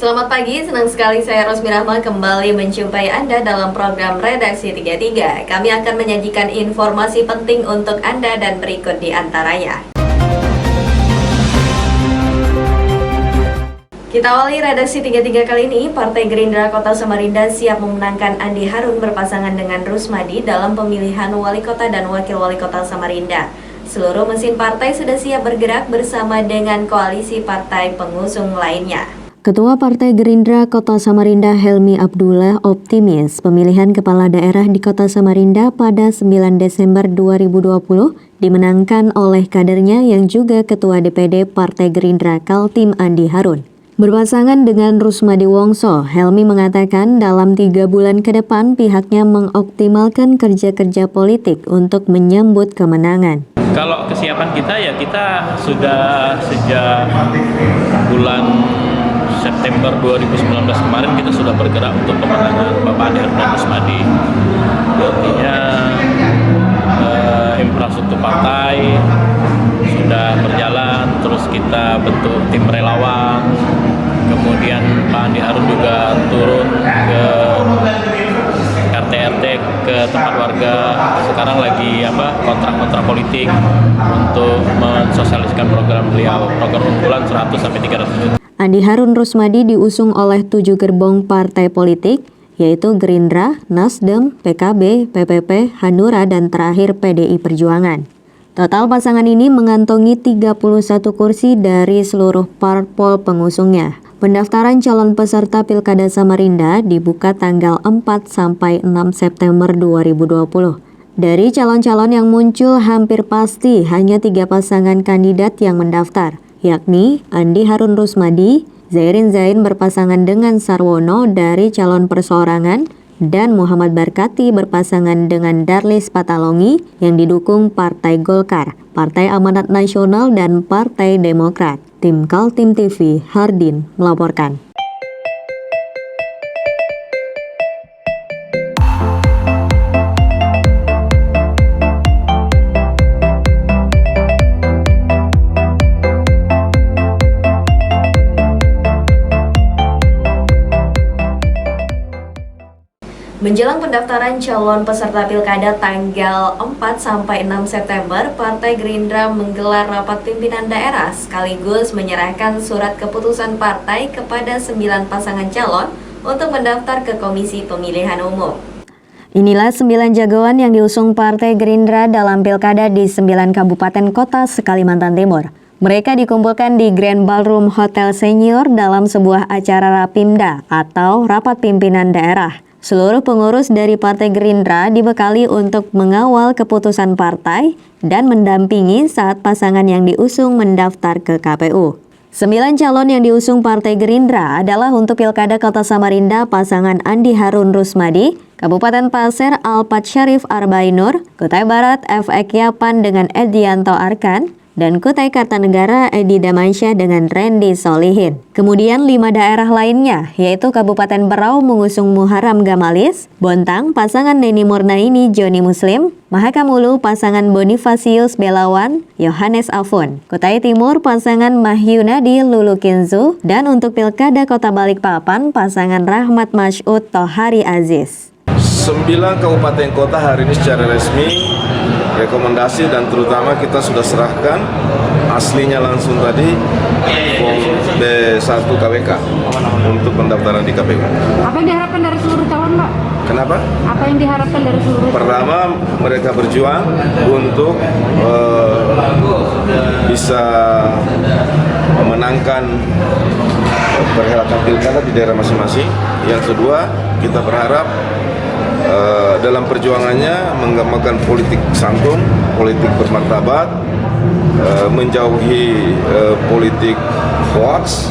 Selamat pagi, senang sekali saya Rosmi Rahma kembali menjumpai Anda dalam program Redaksi 33. Kami akan menyajikan informasi penting untuk Anda dan berikut di antaranya. Kita awali Redaksi 33 kali ini, Partai Gerindra Kota Samarinda siap memenangkan Andi Harun berpasangan dengan Rusmadi dalam pemilihan Wali Kota dan Wakil Wali Kota Samarinda. Seluruh mesin partai sudah siap bergerak bersama dengan koalisi partai pengusung lainnya. Ketua Partai Gerindra Kota Samarinda Helmi Abdullah optimis pemilihan kepala daerah di Kota Samarinda pada 9 Desember 2020 dimenangkan oleh kadernya yang juga Ketua DPD Partai Gerindra Kaltim Andi Harun. Berpasangan dengan Rusmadi Wongso, Helmi mengatakan dalam 3 bulan ke depan pihaknya mengoptimalkan kerja-kerja politik untuk menyambut kemenangan. Kalau kesiapan kita ya kita sudah sejak bulan September 2019 kemarin kita sudah bergerak untuk pemenangan Bapak Andi Harun dan Rusmadi. Artinya infrastruktur partai sudah berjalan, terus kita bentuk tim relawan. Kemudian Pak Andi Harun juga turun ke RT-RT, ke tempat warga. Sekarang lagi kontrak-kontrak politik untuk mensosialisasikan program beliau, program unggulan 100 sampai 300 juta. Andi Harun Rusmadi diusung oleh 7 gerbong partai politik, yaitu Gerindra, Nasdem, PKB, PPP, Hanura, dan terakhir PDI Perjuangan. Total pasangan ini mengantongi 31 kursi dari seluruh parpol pengusungnya. Pendaftaran calon peserta Pilkada Samarinda dibuka tanggal 4 sampai 6 September 2020. Dari calon-calon yang muncul hampir pasti hanya 3 pasangan kandidat yang mendaftar, yakni Andi Harun Rusmadi, Zairin Zain berpasangan dengan Sarwono dari calon perseorangan, dan Muhammad Barkati berpasangan dengan Darlis Patalongi yang didukung Partai Golkar, Partai Amanat Nasional, dan Partai Demokrat. Tim Kaltim TV, Hardin melaporkan. Menjelang pendaftaran calon peserta Pilkada tanggal 4 sampai 6 September, Partai Gerindra menggelar rapat pimpinan daerah sekaligus menyerahkan surat keputusan partai kepada 9 pasangan calon untuk mendaftar ke Komisi Pemilihan Umum. Inilah 9 jagoan yang diusung Partai Gerindra dalam Pilkada di 9 kabupaten kota se-Kalimantan Timur. Mereka dikumpulkan di Grand Ballroom Hotel Senior dalam sebuah acara Rapimda atau Rapat Pimpinan Daerah. Seluruh pengurus dari Partai Gerindra dibekali untuk mengawal keputusan partai dan mendampingi saat pasangan yang diusung mendaftar ke KPU. 9 calon yang diusung Partai Gerindra adalah untuk Pilkada Kota Samarinda pasangan Andi Harun Rusmadi, Kabupaten Pasir Alpat Syarif Arbainur, Kutai Barat F. Ekyapan dengan Edianto Arkan, dan Kutai Kartanegara Edi Damansyah dengan Randy Solihin. Kemudian 5 daerah lainnya, yaitu Kabupaten Berau mengusung Muharram Gamalis, Bontang pasangan Neni Murnaini Joni Muslim, Mahakamulu pasangan Bonifasius Belawan Yohanes Afun, Kutai Timur pasangan Mahyunadi Lulu Kinzu, dan untuk Pilkada Kota Balikpapan pasangan Rahmat Masyud Tohari Aziz. 9 kabupaten kota hari ini secara resmi rekomendasi dan terutama kita sudah serahkan aslinya langsung tadi form B1 KWK untuk pendaftaran di KPU. Apa yang diharapkan dari seluruh calon, Pak? Kenapa? Apa yang diharapkan dari seluruh? Pertama, mereka berjuang untuk bisa memenangkan perhelatan pilkada di daerah masing-masing. Yang kedua, kita berharap dalam perjuangannya menggambarkan politik santun, politik bermartabat, menjauhi politik hoax,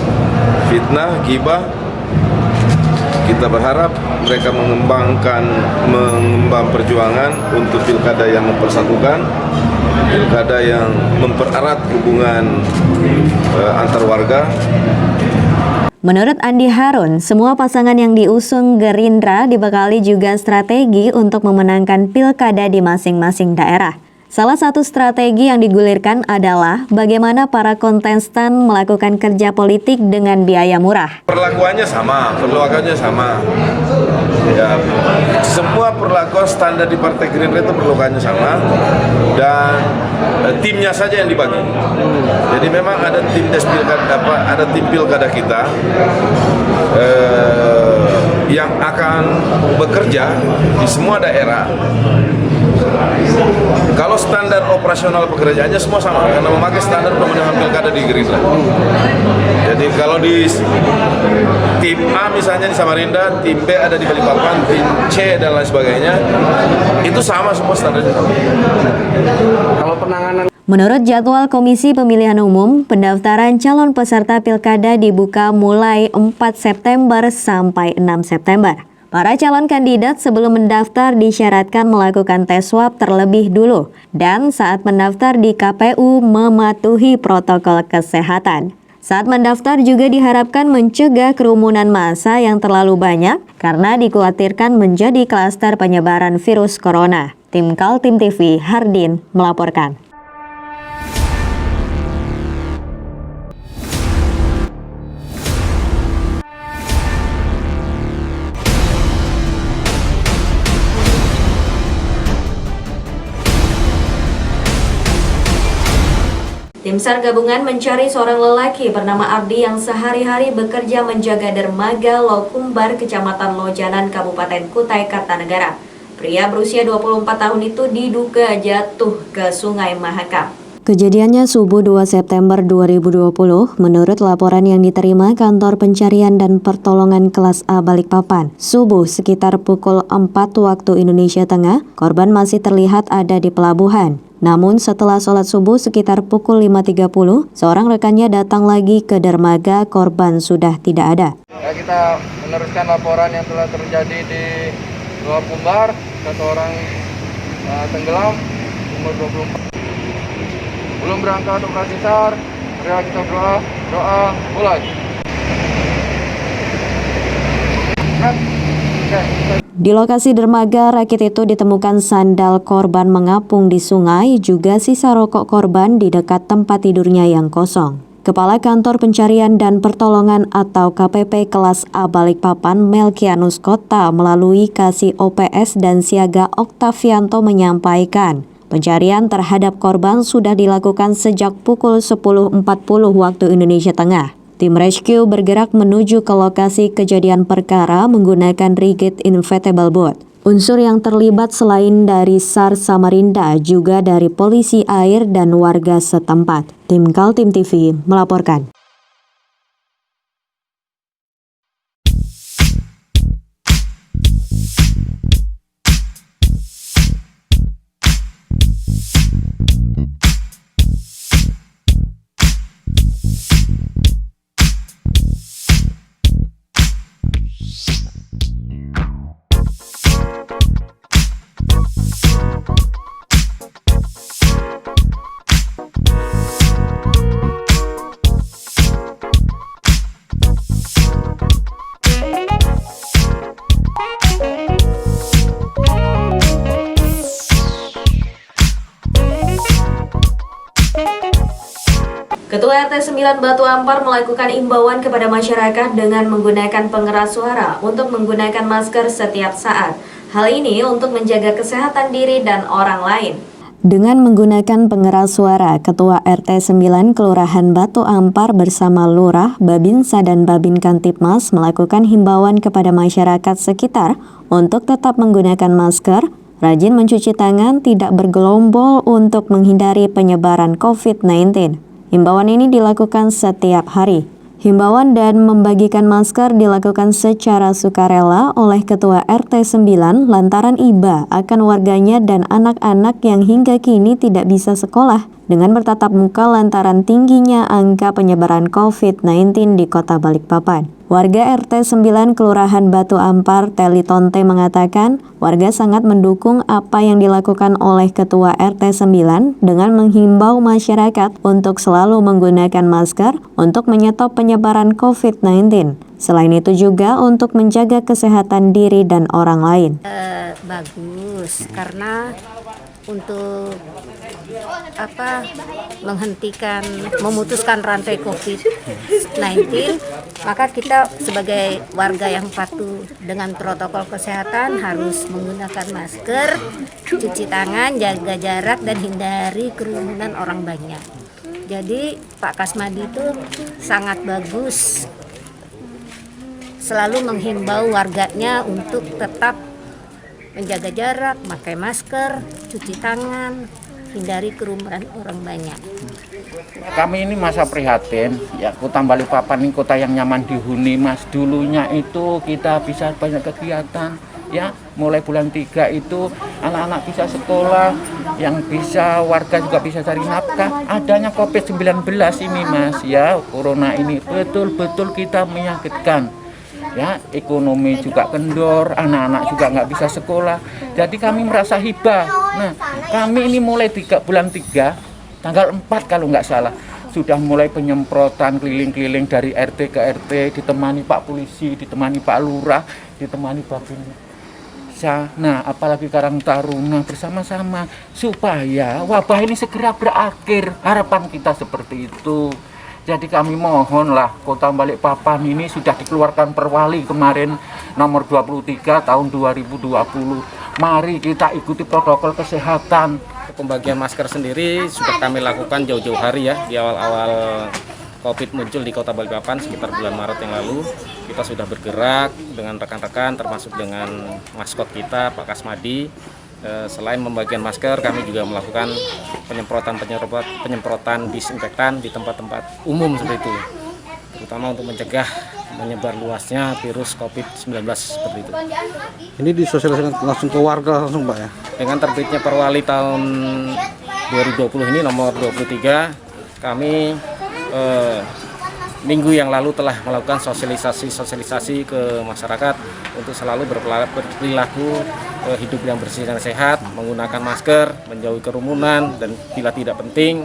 fitnah, gibah. Kita berharap mereka mengembang perjuangan untuk pilkada yang mempersatukan, pilkada yang mempererat hubungan antar warga. Menurut Andi Harun, semua pasangan yang diusung Gerindra dibekali juga strategi untuk memenangkan pilkada di masing-masing daerah. Salah satu strategi yang digulirkan adalah bagaimana para kontestan melakukan kerja politik dengan biaya murah. Perlakuannya sama. Ya, semua perlakuan standar di Partai Gerindra itu perlakuannya sama dan timnya saja yang dibagi. Jadi memang ada tim pilkada kita yang akan bekerja di semua daerah. Kalau standar operasional pekerjaannya semua sama karena memakai standar pemenangan pilkada di Gerindra. Jadi kalau di tim A misalnya di Samarinda, tim B ada di Balikpapan, tim C dan lain sebagainya, itu sama semua standarnya. Kalau penanganan Menurut jadwal Komisi Pemilihan Umum, pendaftaran calon peserta pilkada dibuka mulai 4 September sampai 6 September. Para calon kandidat sebelum mendaftar disyaratkan melakukan tes swab terlebih dulu dan saat mendaftar di KPU mematuhi protokol kesehatan. Saat mendaftar juga diharapkan mencegah kerumunan massa yang terlalu banyak karena dikhawatirkan menjadi klaster penyebaran virus corona. Tim Kaltim TV, Hardin melaporkan. Tim SAR gabungan mencari seorang lelaki bernama Abdi yang sehari-hari bekerja menjaga dermaga Lokumbar, Kecamatan Lojanan, Kabupaten Kutai Kartanegara. Pria berusia 24 tahun itu diduga jatuh ke Sungai Mahakam. Kejadiannya subuh 2 September 2020, menurut laporan yang diterima Kantor Pencarian dan Pertolongan Kelas A Balikpapan. Subuh sekitar pukul 4 waktu Indonesia Tengah, korban masih terlihat ada di pelabuhan. Namun setelah sholat subuh sekitar pukul 5.30, seorang rekannya datang lagi ke dermaga, korban sudah tidak ada. Ya, kita meneruskan laporan yang telah terjadi di Lokumbar, satu orang tenggelam, umur 24. Belum berangkat operasi SAR, mari kita doa, mulai. Di lokasi dermaga rakit itu ditemukan sandal korban mengapung di sungai, juga sisa rokok korban di dekat tempat tidurnya yang kosong. Kepala Kantor Pencarian dan Pertolongan atau KPP Kelas A Balikpapan Melkianus Kota melalui Kasih OPS dan Siaga Oktavianto menyampaikan, pencarian terhadap korban sudah dilakukan sejak pukul 10.40 waktu Indonesia Tengah. Tim rescue bergerak menuju ke lokasi kejadian perkara menggunakan Rigid Inflatable Boat. Unsur yang terlibat selain dari SAR Samarinda juga dari polisi air dan warga setempat. Tim Kaltim TV melaporkan. Ketua RT 9 Batu Ampar melakukan imbauan kepada masyarakat dengan menggunakan pengeras suara untuk menggunakan masker setiap saat. Hal ini untuk menjaga kesehatan diri dan orang lain. Dengan menggunakan pengeras suara, Ketua RT 9 Kelurahan Batu Ampar bersama Lurah, Babinsa dan Babin Kantipmas melakukan himbauan kepada masyarakat sekitar untuk tetap menggunakan masker, rajin mencuci tangan, tidak bergelombol untuk menghindari penyebaran COVID-19. Himbauan ini dilakukan setiap hari. Himbauan dan membagikan masker dilakukan secara sukarela oleh Ketua RT 9 lantaran iba akan warganya dan anak-anak yang hingga kini tidak bisa sekolah dengan bertatap muka lantaran tingginya angka penyebaran COVID-19 di Kota Balikpapan. Warga RT 9 Kelurahan Batu Ampar, Teli Tonte mengatakan, warga sangat mendukung apa yang dilakukan oleh Ketua RT 9 dengan menghimbau masyarakat untuk selalu menggunakan masker untuk menyetop penyebaran COVID-19. Selain itu juga untuk menjaga kesehatan diri dan orang lain. Bagus, karena untuk memutuskan rantai COVID-19, maka kita sebagai warga yang patuh dengan protokol kesehatan harus menggunakan masker, cuci tangan, jaga jarak, dan hindari kerumunan orang banyak. Jadi Pak Kasmadi itu sangat bagus, selalu menghimbau warganya untuk tetap menjaga jarak, pakai masker, cuci tangan, hindari kerumunan orang banyak. Kami ini masa prihatin, ya Kota Balikpapan ini kota yang nyaman dihuni, Mas. Dulunya itu kita bisa banyak kegiatan, ya. Mulai bulan 3 itu anak-anak bisa sekolah, yang bisa warga juga bisa cari nafkah. Adanya COVID-19 ini, Mas, ya, corona ini betul-betul kita menyakitkan. Ya, ekonomi juga kendor, anak-anak juga nggak bisa sekolah. Jadi kami merasa hibah. Nah, kami ini mulai bulan 3, tanggal 4 kalau nggak salah, sudah mulai penyemprotan keliling-keliling dari RT ke RT, ditemani Pak Polisi, ditemani Pak Lurah, ditemani Babinsa. Nah, apalagi Karang Taruna bersama-sama supaya wabah ini segera berakhir. Harapan kita seperti itu. Jadi kami mohonlah Kota Balikpapan ini sudah dikeluarkan perwali kemarin nomor 23 tahun 2020. Mari kita ikuti protokol kesehatan. Pembagian masker sendiri sudah kami lakukan jauh-jauh hari ya, di awal-awal COVID muncul di Kota Balikpapan sekitar bulan Maret yang lalu. Kita sudah bergerak dengan rekan-rekan termasuk dengan maskot kita Pak Kasmadi. Selain membagikan masker, kami juga melakukan penyemprotan disinfektan di tempat-tempat umum seperti itu, terutama untuk mencegah menyebar luasnya virus COVID-19 seperti itu. Ini disosialisasikan langsung ke warga langsung, Pak, ya? Dengan terbitnya perwali tahun 2020 ini nomor 23, kami minggu yang lalu telah melakukan sosialisasi ke masyarakat untuk selalu berperilaku hidup yang bersih dan sehat, menggunakan masker, menjauhi kerumunan, dan bila tidak penting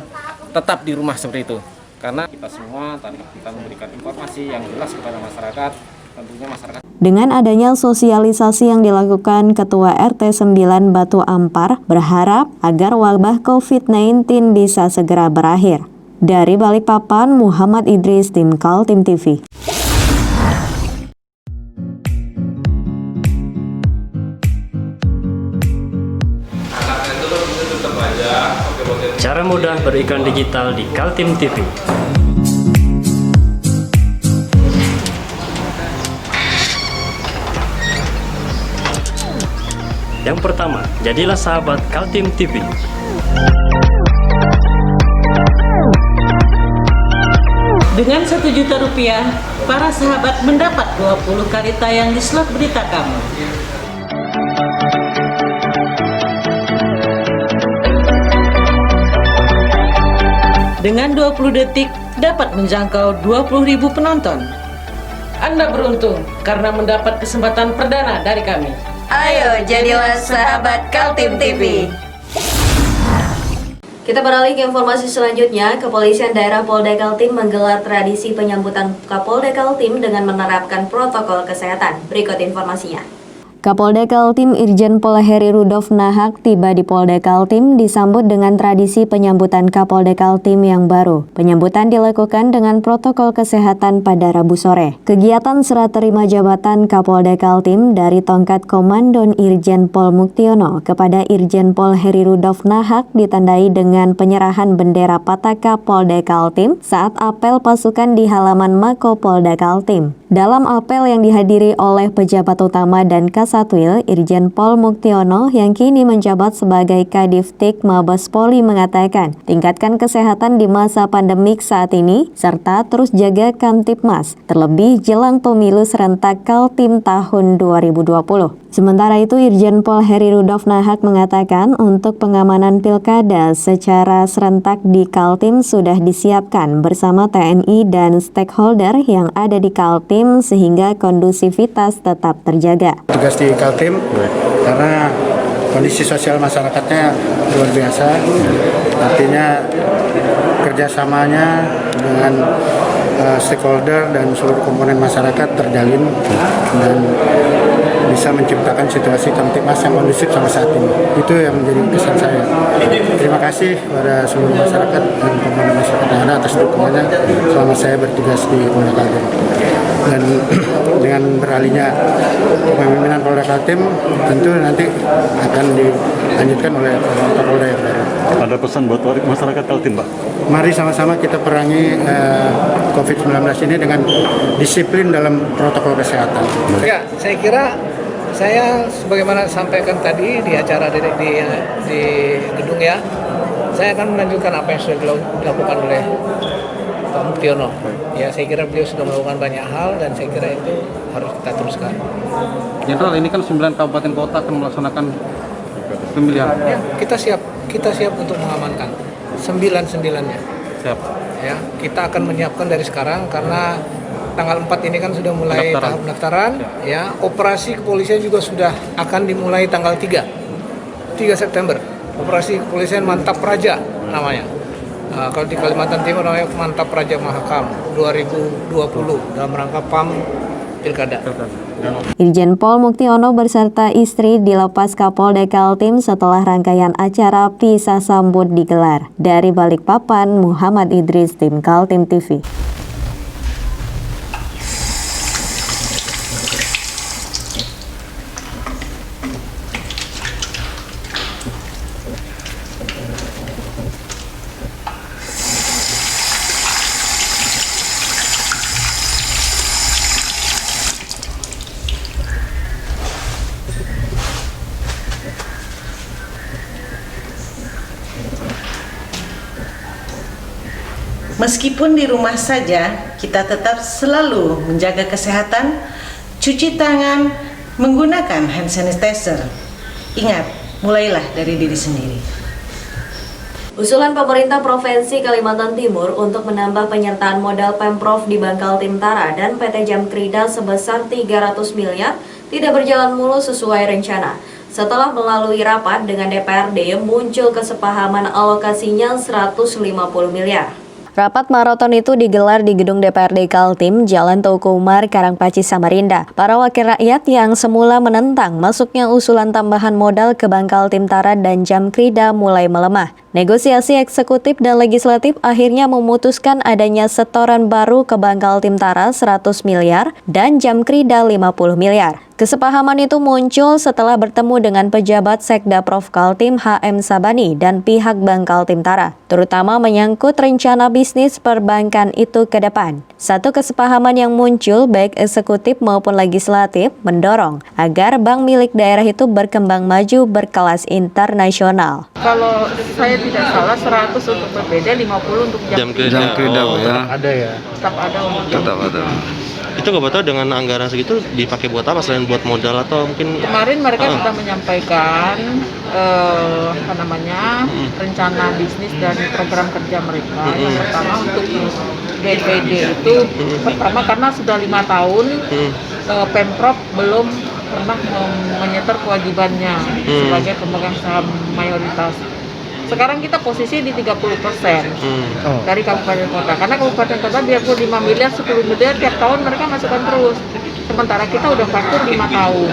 tetap di rumah seperti itu. Karena kita semua tadi kita memberikan informasi yang jelas kepada masyarakat, tentunya masyarakat. Dengan adanya sosialisasi yang dilakukan Ketua RT 9 Batu Ampar berharap agar wabah COVID-19 bisa segera berakhir. Dari Balikpapan, Muhammad Idris, Tim Kaltim TV. Cara mudah beriklan digital di Kaltim TV. Yang pertama, jadilah sahabat Kaltim TV. Dengan Rp1.000.000, para sahabat mendapat 20 kali tayang di slot berita kamu. Dengan 20 detik dapat menjangkau 20.000 penonton. Anda beruntung karena mendapat kesempatan perdana dari kami. Ayo jadilah sahabat Kaltim TV. Kita beralih ke informasi selanjutnya. Kepolisian Daerah Polda Kaltim menggelar tradisi penyambutan Kapolda Kaltim dengan menerapkan protokol kesehatan. Berikut informasinya. Kapolda Kaltim Irjen Pol Heri Rudolf Nahak tiba di Polda Kaltim disambut dengan tradisi penyambutan Kapolda Kaltim yang baru. Penyambutan dilakukan dengan protokol kesehatan pada Rabu sore. Kegiatan serah terima jabatan Kapolda Kaltim dari tongkat Komandon Irjen Pol Muktiono kepada Irjen Pol Heri Rudolf Nahak ditandai dengan penyerahan bendera Pataka Polda Kaltim saat apel pasukan di halaman Mako Polda Kaltim. Dalam apel yang dihadiri oleh pejabat utama dan Kasatwil, Irjen Pol Muktiono yang kini menjabat sebagai Kadiftik Mabes Polri mengatakan, tingkatkan kesehatan di masa pandemik saat ini, serta terus jaga Kamtipmas, terlebih jelang pemilu serentak Kaltim tahun 2020. Sementara itu, Irjen Pol Heri Rudolf Nahak mengatakan untuk pengamanan pilkada secara serentak di Kaltim sudah disiapkan bersama TNI dan stakeholder yang ada di Kaltim sehingga kondusivitas tetap terjaga. Tugas di Kaltim karena kondisi sosial masyarakatnya luar biasa, artinya kerjasamanya dengan stakeholder dan seluruh komponen masyarakat terjalin dan bisa menciptakan situasi Kamtipmas yang kondusif sampai saat ini. Itu yang menjadi kesan saya. Terima kasih kepada seluruh masyarakat dan pemerintah masyarakat yang ada atas dukungannya selama saya bertugas di Polda Kaltim. Dan dengan beralihnya kepemimpinan Polda Kaltim, tentu nanti akan dilanjutkan oleh Kapolda yang baru. Ada pesan buat masyarakat Kaltim, Pak? Mari sama-sama kita perangi COVID-19 ini dengan disiplin dalam protokol kesehatan. Ya, saya kira saya sebagaimana sampaikan tadi di acara di gedung ya, saya akan melanjutkan apa yang sudah dilakukan oleh Pak Muktiono. Ya, saya kira beliau sudah melakukan banyak hal dan saya kira itu harus kita teruskan. Jenderal, ini kan 9 kabupaten kota akan melaksanakan pemilihan. Ya, kita siap untuk mengamankan 9-9-nya. Siap. Ya, kita akan menyiapkan dari sekarang karena tanggal 4 ini kan sudah mulai tahap pendaftaran. Ya, operasi kepolisian juga sudah akan dimulai tanggal 3 September. Operasi kepolisian Mantap Praja namanya. Kalau di Kalimantan Timur namanya Mantap Praja Mahakam 2020 dalam rangka PAM Pilkada. Irjen Pol Muktiono beserta istri dilepas Kapolda Kaltim setelah rangkaian acara pisah sambut digelar. Dari Balikpapan, Muhammad Idris, Tim Kaltim TV. Meskipun di rumah saja, kita tetap selalu menjaga kesehatan, cuci tangan, menggunakan hand sanitizer. Ingat, mulailah dari diri sendiri. Usulan pemerintah Provinsi Kalimantan Timur untuk menambah penyertaan modal Pemprov di Bangkal Timtara dan PT Jamkrida sebesar 300 miliar tidak berjalan mulus sesuai rencana. Setelah melalui rapat dengan DPRD, muncul kesepahaman alokasinya 150 miliar. Rapat maraton itu digelar di gedung DPRD Kaltim, Jalan Teuku Umar, Karangpacis, Samarinda. Para wakil rakyat yang semula menentang masuknya usulan tambahan modal ke Bangkal Timtara dan Jamkrida mulai melemah. Negosiasi eksekutif dan legislatif akhirnya memutuskan adanya setoran baru ke Bangkal Timtara 100 miliar dan Jamkrida 50 miliar. Kesepahaman itu muncul setelah bertemu dengan pejabat Sekda Prof Kaltim HM Sabani dan pihak Bangkal Timtara, terutama menyangkut rencana bisnis perbankan itu ke depan. Satu kesepahaman yang muncul baik eksekutif maupun legislatif mendorong agar bank milik daerah itu berkembang maju berkelas internasional. Kalau saya tidak salah 100 untuk berbeda, 50 untuk Jamkrida ya. Ada ya. Tetap ada untuk Tetap ada. Itu nggak tahu dengan anggaran segitu dipakai buat apa selain buat modal atau mungkin kemarin mereka sudah menyampaikan rencana bisnis dan program kerja mereka. Yang pertama untuk BPD itu pertama karena sudah 5 tahun Pemprov belum pernah menyetor kewajibannya sebagai pemegang saham mayoritas. Sekarang kita posisi di 30% dari kabupaten kota. Karena kabupaten kota biarpun 5 miliar, 10 miliar tiap tahun mereka masukkan terus. Sementara kita udah vakum 5 tahun.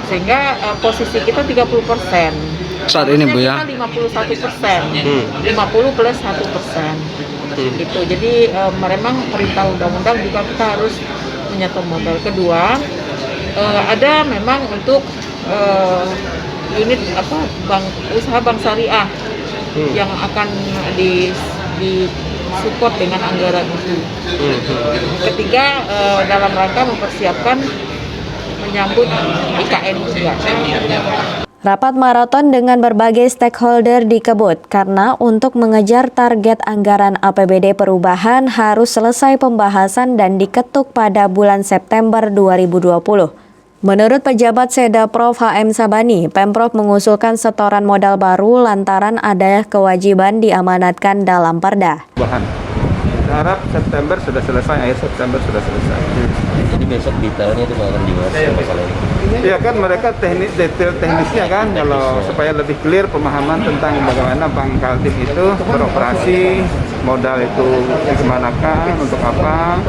Sehingga posisi kita 30%. Saat ini Bu ya. Kita 51%. 50 plus 1%. Gitu. Jadi memang perintah undang-undang juga kita harus menyetor modal. Kedua, ada memang untuk unit usaha bank syariah yang akan disupport dengan anggaran itu. Ketiga, dalam rangka mempersiapkan menyambut IKN juga. Rapat maraton dengan berbagai stakeholder dikebut karena untuk mengejar target anggaran APBD perubahan harus selesai pembahasan dan diketuk pada bulan September 2020. Menurut pejabat Sekda Prof HM Sabani, Pemprov mengusulkan setoran modal baru lantaran ada kewajiban diamanatkan dalam Perda. Harap September sudah selesai, akhir September sudah selesai. jadi besok detailnya itu akan dibahas masalah ini. Iya kan mereka detail teknisnya kan kalau supaya lebih clear pemahaman tentang bagaimana Bank Kaltim itu beroperasi modal itu dikemanakah, untuk apa,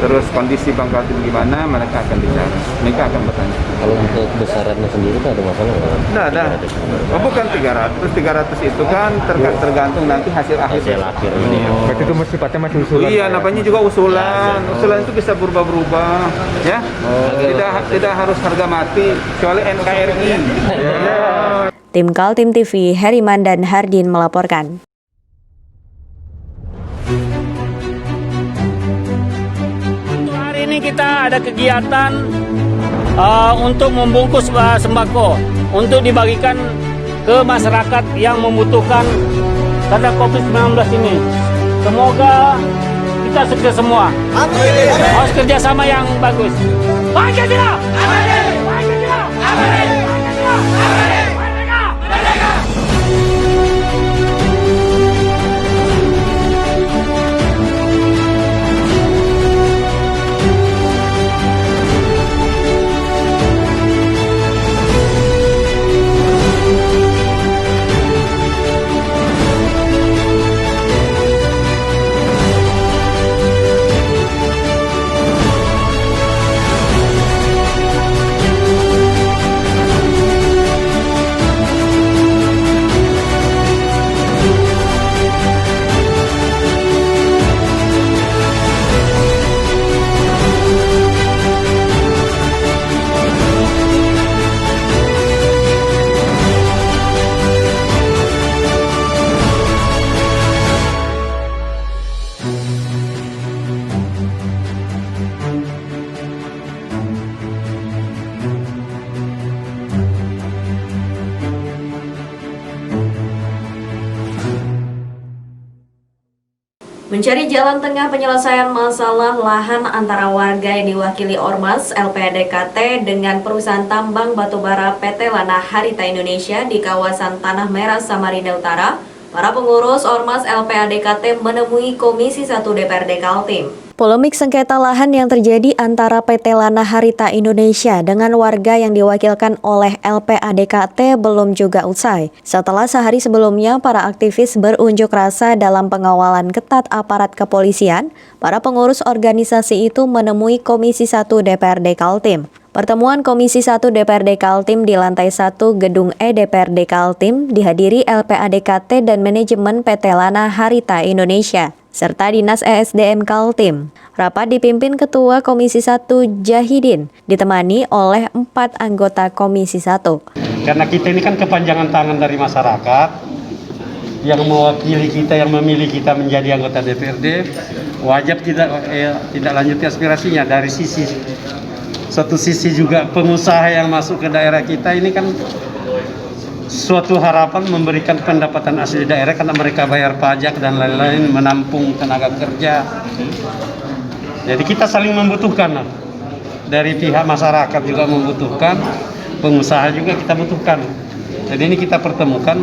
terus kondisi Bang Kaltim gimana, mereka akan bicara, mereka akan bertanya. Kalau untuk besarannya sendiri itu ada masalah nggak? Nggak ada. Oh, bukan 300 itu kan tergantung nanti hasil akhir ini. Berarti itu sifatnya masih usulan. Iya, namanya juga usulan. Usulan itu bisa berubah-berubah, ya. Tidak harus harga mati, kecuali NKRI. Tim Kaltim TV, Heriman dan Hardin melaporkan. Hari ini kita ada kegiatan untuk membungkus sembako untuk dibagikan ke masyarakat yang membutuhkan karena COVID-19 ini. Semoga kita sukses semua. Harus kerjasama yang bagus. Pancasila! Pancasila! Pancasila! Mencari jalan tengah penyelesaian masalah lahan antara warga yang diwakili Ormas LPADKT dengan perusahaan tambang batubara PT Lana Harita Indonesia di kawasan Tanah Merah, Samarinda Utara, para pengurus Ormas LPADKT menemui Komisi 1 DPRD Kaltim. Polemik sengketa lahan yang terjadi antara PT Lana Harita Indonesia dengan warga yang diwakilkan oleh LPADKT belum juga usai. Setelah sehari sebelumnya para aktivis berunjuk rasa dalam pengawalan ketat aparat kepolisian, para pengurus organisasi itu menemui Komisi 1 DPRD Kaltim. Pertemuan Komisi 1 DPRD Kaltim di lantai 1 Gedung E DPRD Kaltim dihadiri LPADKT dan manajemen PT Lana Harita Indonesia serta Dinas ESDM Kaltim. Rapat dipimpin Ketua Komisi 1 Jahidin, ditemani oleh 4 anggota Komisi 1. Karena kita ini kan kepanjangan tangan dari masyarakat yang mewakili kita, yang memilih kita menjadi anggota DPRD, wajib kita tidak lanjuti aspirasinya. Dari satu sisi juga pengusaha yang masuk ke daerah kita ini kan suatu harapan memberikan pendapatan asli daerah karena mereka bayar pajak dan lain-lain, menampung tenaga kerja. Jadi kita saling membutuhkan. Dari pihak masyarakat juga membutuhkan, pengusaha juga kita butuhkan. Jadi ini kita pertemukan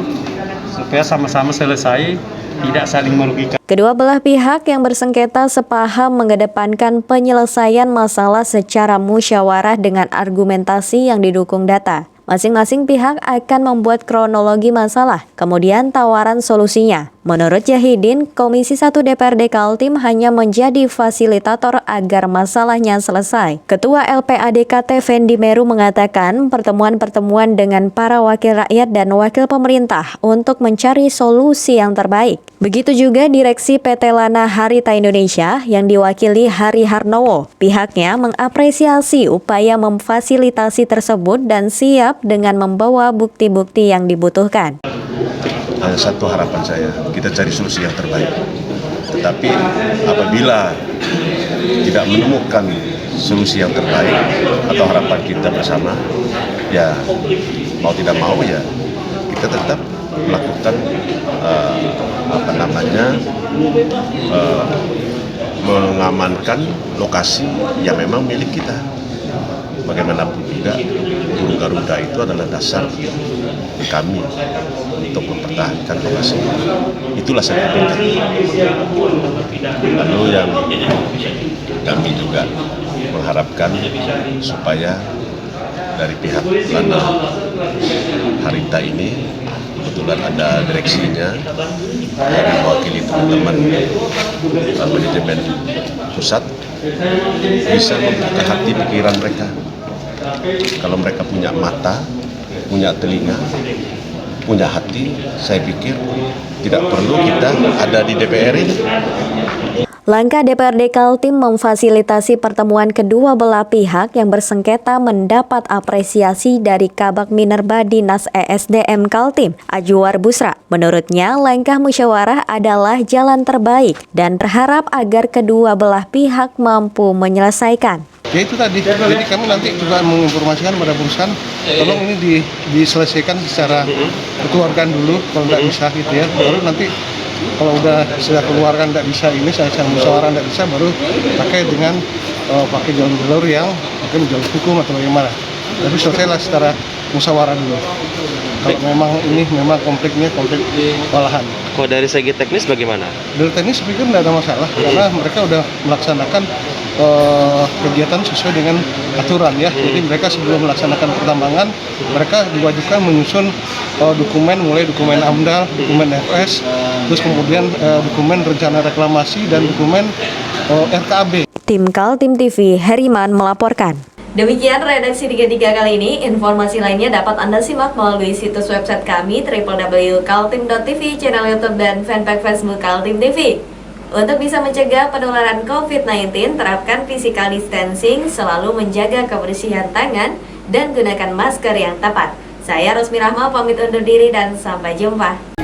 supaya sama-sama selesai, tidak saling merugikan. Kedua belah pihak yang bersengketa sepaham mengedepankan penyelesaian masalah secara musyawarah dengan argumentasi yang didukung data. Masing-masing pihak akan membuat kronologi masalah, kemudian tawaran solusinya. Menurut Jahidin, Komisi 1 DPRD Kaltim hanya menjadi fasilitator agar masalahnya selesai. Ketua LPADKT Fendi Meru mengatakan pertemuan-pertemuan dengan para wakil rakyat dan wakil pemerintah untuk mencari solusi yang terbaik. Begitu juga Direksi PT Lana Harita Indonesia yang diwakili Hari Harnowo. Pihaknya mengapresiasi upaya memfasilitasi tersebut dan siap dengan membawa bukti-bukti yang dibutuhkan. Satu harapan saya, kita cari solusi yang terbaik. Tetapi apabila tidak menemukan solusi yang terbaik atau harapan kita bersama, ya mau tidak mau ya kita tetap melakukan mengamankan lokasi yang memang milik kita. Bagaimanapun juga burung Garuda itu adalah dasar kami untuk mempertahankan lokasi. Itulah saya pikir. Lalu yang kami juga mengharapkan supaya dari pihak Lana Harita ini, kebetulan ada direksinya, dari mewakili teman-teman manajemen pusat bisa membuka hati pikiran mereka. Kalau mereka punya mata, punya telinga, punya hati, saya pikir tidak perlu kita ada di DPR ini. Langkah DPRD Kaltim memfasilitasi pertemuan kedua belah pihak yang bersengketa mendapat apresiasi dari Kabag Minerba Dinas ESDM Kaltim, Ajuar Busra. Menurutnya, langkah musyawarah adalah jalan terbaik dan berharap agar kedua belah pihak mampu menyelesaikan. Ya itu tadi, jadi kami nanti juga menginformasikan pada perusahaan, tolong ini diselesaikan secara kekeluargaan dulu, kalau tidak bisa gitu ya, baru nanti kalau udah sudah keluarkan tidak bisa ini, saya musyawarah tidak bisa, baru pakai dengan pakai jalur yang mungkin jalur hukum atau bagaimana. Tapi selesailah secara musyawarah dulu. Kalau memang ini memang konflik olahan. Kalau dari segi teknis bagaimana? Dari teknis saya pikir tidak ada masalah, karena mereka udah melaksanakan kegiatan sesuai dengan aturan ya. Jadi mereka sebelum melaksanakan pertambangan, mereka diwajibkan menyusun dokumen, mulai dokumen AMDAL, dokumen FS, terus kemudian dokumen rencana reklamasi dan dokumen RKAB. Tim Kaltim TV, Heriman melaporkan. Demikian redaksi 33 kali ini. Informasi lainnya dapat Anda simak melalui situs website kami www.kaltim.tv, channel YouTube dan fanpage Facebook Kaltim TV. Untuk bisa mencegah penularan COVID-19, terapkan physical distancing, selalu menjaga kebersihan tangan, dan gunakan masker yang tepat. Saya Rosmi Rahma pamit undur diri dan sampai jumpa.